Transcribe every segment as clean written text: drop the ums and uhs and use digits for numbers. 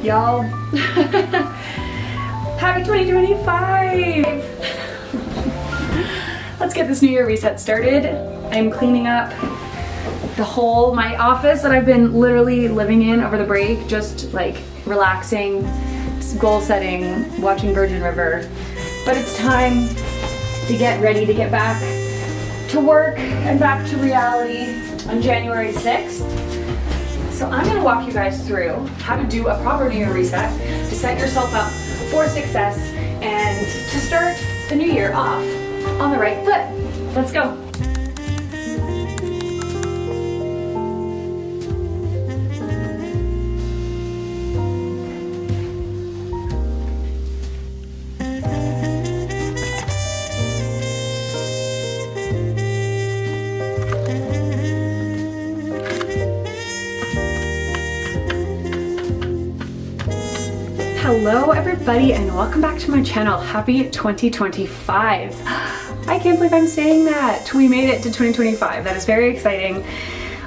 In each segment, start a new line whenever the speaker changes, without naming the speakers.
Y'all, happy 2025! Let's get this New Year reset started. I'm cleaning up my office that I've been literally living in over the break, just like relaxing, goal setting, watching Virgin River. But it's time to get ready to get back to work and back to reality on January 6th. So I'm gonna walk you guys through how to do a proper New Year reset to set yourself up for success and to start the new year off on the right foot. Let's go. Hello everybody and welcome back to my channel. Happy 2025. I can't believe I'm saying that. We made it to 2025. That is very exciting.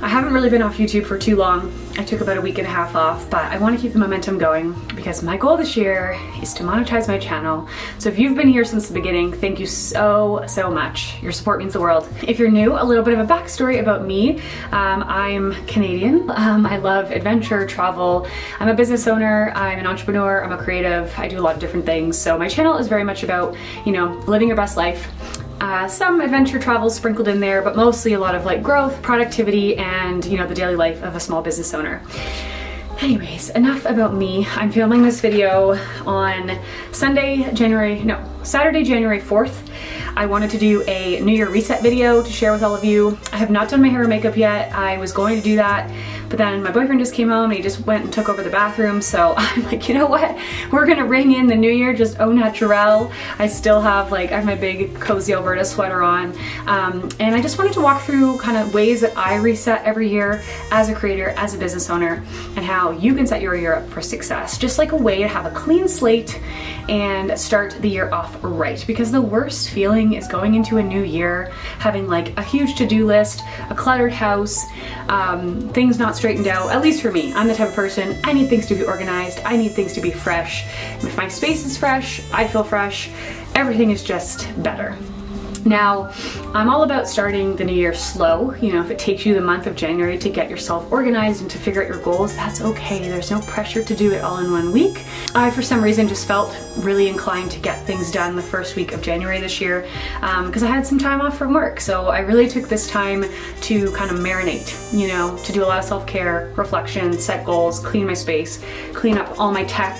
I haven't really been off YouTube for too long. I took about a week and a half off, but I want to keep the momentum going because my goal this year is to monetize my channel. So if you've been here since the beginning, thank you so much. Your support means the world. If you're new, a little bit of a backstory about me. I'm Canadian. I love adventure, travel. I'm a business owner. I'm an entrepreneur. I'm a creative. I do a lot of different things. So my channel is very much about, living your best life. Some adventure travel sprinkled in there, but mostly a lot of like growth, productivity, and the daily life of a small business owner. Anyways, enough about me. I'm filming this video on Saturday, January 4th. I wanted to do a New Year reset video to share with all of you. I have not done my hair or makeup yet. I was going to do that, but then my boyfriend just came home and he just went and took over the bathroom. So I'm like, you know what? We're gonna ring in the new year just au naturel. I still have I have my big cozy Alberta sweater on. And I just wanted to walk through kind of ways that I reset every year as a creator, as a business owner, and how you can set your year up for success. Just like a way to have a clean slate and start the year off right. Because the worst feeling is going into a new year, having like a huge to-do list, a cluttered house, things not straightened out. At least for me, I'm the type of person, I need things to be organized, I need things to be fresh. If my space is fresh, I feel fresh, everything is just better. Now, I'm all about starting the new year slow. If it takes you the month of January to get yourself organized and to figure out your goals, that's okay. There's no pressure to do it all in one week. I, for some reason, just felt really inclined to get things done the first week of January this year because I had some time off from work. So I really took this time to kind of marinate, to do a lot of self-care, reflection, set goals, clean my space, clean up all my tech.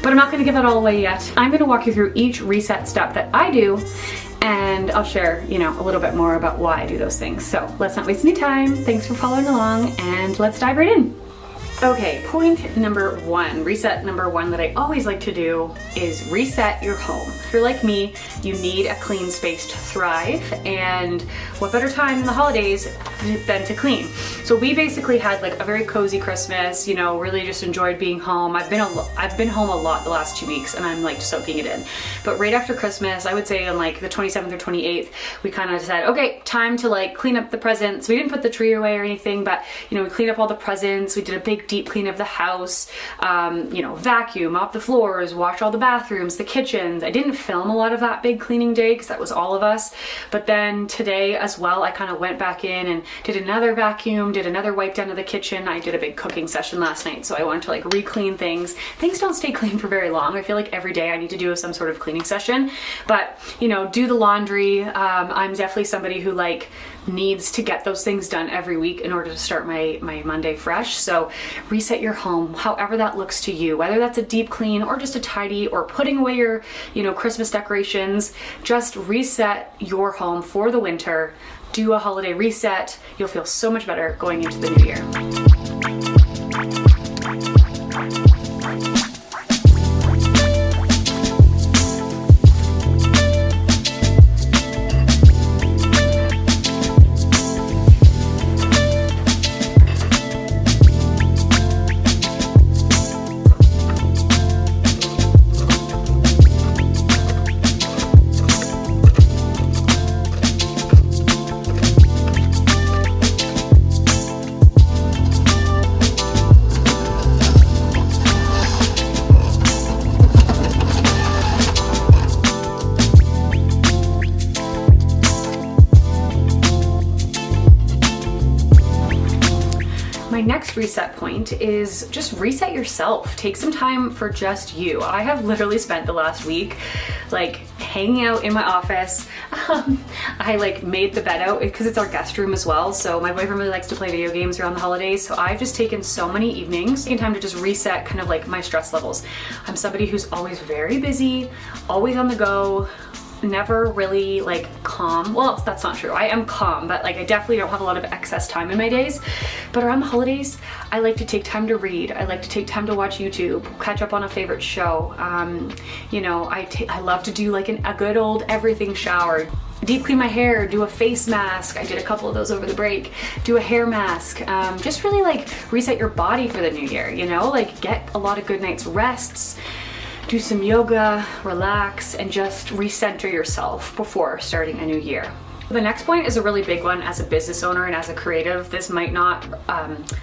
But I'm not going to give that all away yet. I'm going to walk you through each reset step that I do, and I'll share, a little bit more about why I do those things. So let's not waste any time. Thanks for following along, and let's dive right in. Okay, point number one, reset number one that I always like to do is reset your home. If you're like me, you need a clean space to thrive, and what better time in the holidays than to clean? So we basically had like a very cozy Christmas, really just enjoyed being home. I've been home a lot the last 2 weeks and I'm like soaking it in. But right after Christmas, I would say on like the 27th or 28th, we kind of said, okay, time to like clean up the presents. We didn't put the tree away or anything, but we cleaned up all the presents. We did a big deep clean of the house, vacuum, mop the floors, wash all the bathrooms, the kitchens. I didn't film a lot of that big cleaning day because that was all of us. But then today as well, I kind of went back in and did another vacuum, did another wipe down of the kitchen. I did a big cooking session last night, so I wanted to like re-clean things. Things don't stay clean for very long. I feel like every day I need to do some sort of cleaning session, but do the laundry. I'm definitely somebody who needs to get those things done every week in order to start my Monday fresh. So reset your home, however that looks to you, whether that's a deep clean or just a tidy or putting away your, Christmas decorations. Just reset your home for the winter. Do a holiday reset. You'll feel so much better going into the new year. next reset point is just reset yourself. Take some time for just you. I have literally spent the last week like hanging out in my office. I like made the bed out because it's our guest room as well. So my boyfriend really likes to play video games around the holidays. So I've just taken so many evenings, taking time to just reset kind of like my stress levels. I'm somebody who's always very busy, always on the go, never really like calm. Well, that's not true. I am calm, but like I definitely don't have a lot of excess time in my days. But around the holidays, I like to take time to read. I like to take time to watch YouTube, catch up on a favorite show. You know, I love to do like a good old everything shower. Deep clean my hair, do a face mask. I did a couple of those over the break. Do a hair mask. Just really like reset your body for the new year, you know, like get a lot of good night's rests. Do some yoga, relax, and just recenter yourself before starting a new year. The next point is a really big one as a business owner and as a creative. This might not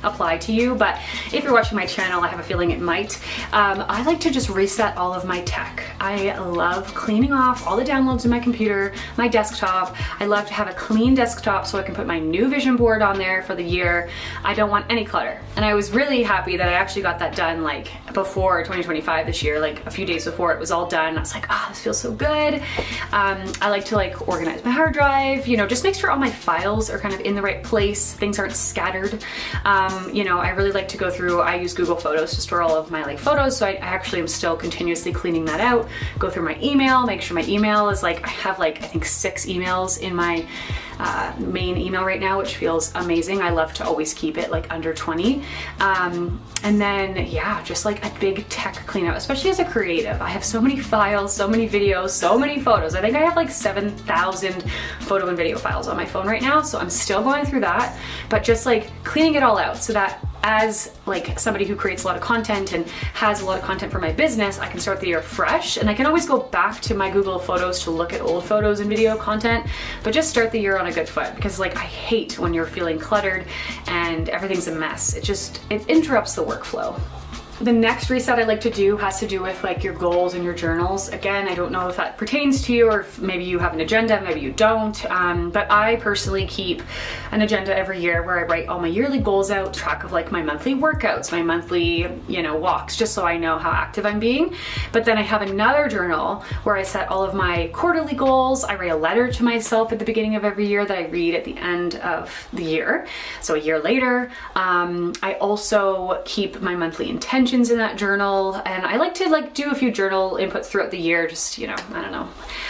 apply to you, but if you're watching my channel, I have a feeling it might. I like to just reset all of my tech. I love cleaning off all the downloads in my computer, my desktop. I love to have a clean desktop so I can put my new vision board on there for the year. I don't want any clutter. And I was really happy that I actually got that done like before 2025 this year, like a few days before it was all done. I was like, oh, this feels so good. I like to like organize my hard drive, you know, just make sure all my files are kind of in the right place, things aren't scattered. You know, I really like to go through, I use Google Photos to store all of my like photos, so I actually am still continuously cleaning that out, go through my email, make sure my email is like, I have like, I think 6 emails in my main email right now, which feels amazing. I love to always keep it like under 20. And then, yeah, just like a big tech cleanup, especially as a creative. I have so many files, so many videos, so many photos. I think I have like 7,000 photo and video files on my phone right now. So I'm still going through that, but just like cleaning it all out so that as like somebody who creates a lot of content and has a lot of content for my business, I can start the year fresh, and I can always go back to my Google Photos to look at old photos and video content, but just start the year on a good foot, because like I hate when you're feeling cluttered and everything's a mess. It interrupts the workflow. The next reset I like to do has to do with like your goals and your journals. Again, I don't know if that pertains to you, or if maybe you have an agenda, maybe you don't. But I personally keep an agenda every year where I write all my yearly goals out, track of like my monthly workouts, my monthly, you know, walks, just so I know how active I'm being. But then I have another journal where I set all of my quarterly goals. I write a letter to myself at the beginning of every year that I read at the end of the year. So a year later, I also keep my monthly intentions in that journal, and I like to like do a few journal inputs throughout the year. Just, you know, I don't know,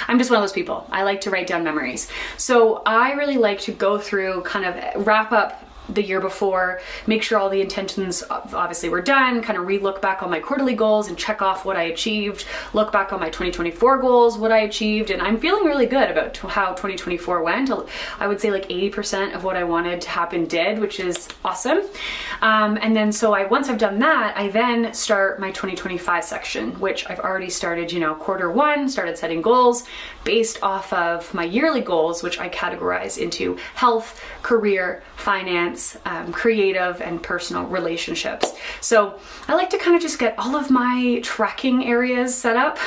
I'm just one of those people. I like to write down memories. So I really like to go through, kind of wrap up the year before, make sure all the intentions obviously were done, kind of re-look back on my quarterly goals and check off what I achieved, look back on my 2024 goals, what I achieved, and I'm feeling really good about how 2024 went. I would say like 80% of what I wanted to happen did, which is awesome. And then so once I've done that, I then start my 2025 section, which I've already started, you know, Q1, started setting goals based off of my yearly goals, which I categorize into health, career, finance, creative, and personal relationships. So I like to kind of just get all of my tracking areas set up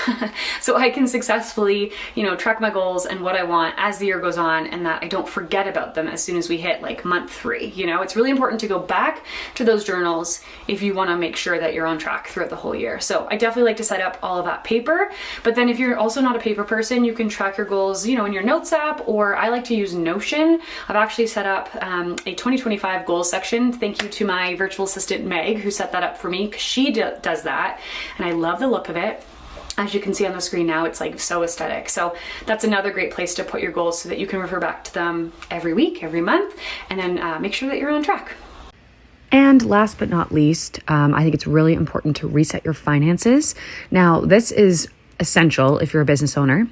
so I can successfully, you know, track my goals and what I want as the year goes on, and that I don't forget about them as soon as we hit like month 3. You know, it's really important to go back to those journals if you want to make sure that you're on track throughout the whole year. So I definitely like to set up all of that paper, but then if you're also not a paper person, you can track your goals, you know, in your notes app, or I like to use Notion. I've actually set up a 2025 goals section. Thank you to my virtual assistant Meg, who set that up for me, because she does that, and I love the look of it. As you can see on the screen now, it's like so aesthetic. So that's another great place to put your goals so that you can refer back to them every week, every month, and then make sure that you're on track.
And last but not least, I think it's really important to reset your finances. Now, this is essential if you're a business owner.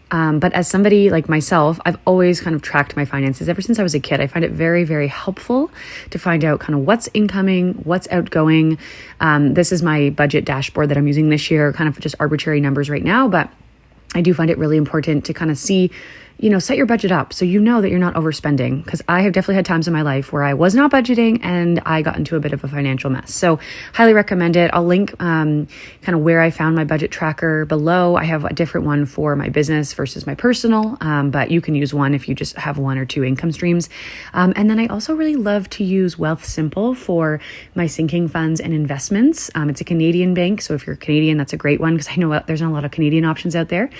But as somebody like myself, I've always kind of tracked my finances ever since I was a kid. I find it very, very helpful to find out kind of what's incoming, what's outgoing. This is my budget dashboard that I'm using this year, kind of just arbitrary numbers right now, but I do find it really important to kind of see, set your budget up so you know that you're not overspending. Because I have definitely had times in my life where I was not budgeting and I got into a bit of a financial mess. So highly recommend it. I'll link kind of where I found my budget tracker below. I have a different one for my business versus my personal, but you can use one if you just have one or two income streams. And then I also really love to use Wealth Simple for my sinking funds and investments. It's a Canadian bank, so if you're Canadian, that's a great one because I know there's not a lot of Canadian options out there.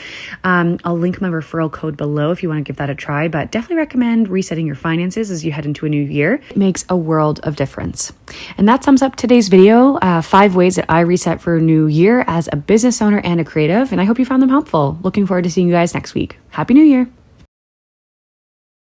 I'll link my referral code below if you want to give that a try, but definitely recommend resetting your finances as you head into a new year. It makes a world of difference. And that sums up today's video, 5 ways that I reset for a new year as a business owner and a creative, and I hope you found them helpful. Looking forward to seeing you guys next week. Happy New Year!